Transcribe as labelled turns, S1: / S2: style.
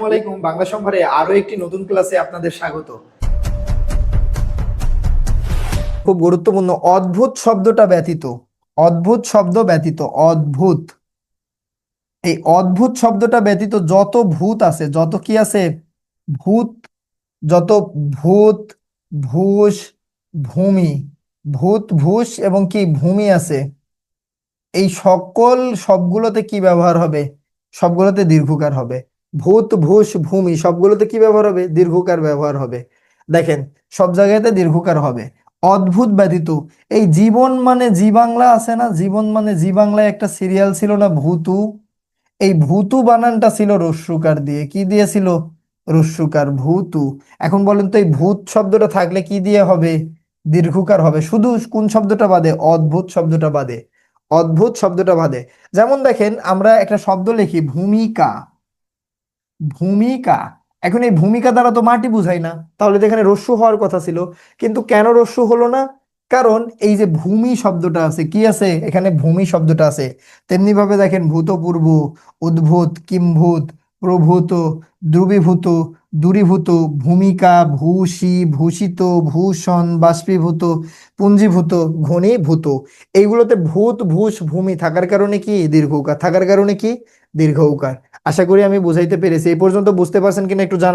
S1: আসসালামাইকুম। বাংলা সম্ভারে আরো একটি নতুন ক্লাসে আপনাদের স্বাগত। খুব গুরুত্বপূর্ণ অদ্ভুত শব্দটা ব্যতীত, অদ্ভুত শব্দ ব্যতীত, অদ্ভুত, এই অদ্ভুত শব্দটা ব্যতীত যত ভূত আছে, যত কি আছে, ভূত, যত ভূত, ভূষ, ভূমি, ভূত, ভূষ এবং কি ভূমি আছে, এই সকল সবগুলোতে কি ব্যবহার হবে? সবগুলোতে দীর্ঘকার হবে। ভূত, ভূষ, ভূমি সবগুলোতে কি ব্যবহার হবে? দীর্ঘকার ব্যবহার হবে। দেখেন, সব জায়গাতে দীর্ঘকার হবে। অদ্ভুত ব্যতীত, এই জীবন মানে জি বাংলা আছে না, জীবন মানে জি বাংলায় একটা সিরিয়াল ছিল না, ভূতু? এই ভূতু বানানটা ছিল রস্যুকার দিয়ে। কি দিয়ে ছিল? রস্যুকার, ভূতু। এখন বলেন তো, এই ভূত শব্দটা থাকলে কি দিয়ে হবে? দীর্ঘকার হবে। শুধু কোন শব্দটা বাদে? অদ্ভুত শব্দটা বাদে। অদ্ভুত শব্দটা বাদে। যেমন দেখেন, আমরা একটা শব্দ লিখি ভূমিকা, ভূমিকা। এখন এই ভূমিকা দ্বারা তো মাটি বুঝাই না, তাহলে তো এখানে রস্যু হওয়ার কথা ছিল। কিন্তু কেন রস্যু হলো না? কারণ এই যে ভূমি শব্দটা আছে, কি আছে এখানে? ভূমি শব্দটা আছে। তেমনি ভাবে দেখেন, ভূতপূর্ব, উদ্ভূত, কিম্ভূত, প্রভূত, দ্রবীভূত, দূরীভূত, ভূমিকা, ভূষি, ভূষিত, ভূষণ, বাষ্পীভূত, পুঞ্জীভূত, ঘনীভূত। এইগুলোতে ভূত, ভূষ, ভূমি থাকার কারণে কি দীর্ঘ উকার, থাকার কারণে কি দীর্ঘ উকার। আশা করি আমি বুঝাইতে পেরেছি। এই পর্যন্ত বুঝতে পারছেন কিনা একটু জানান।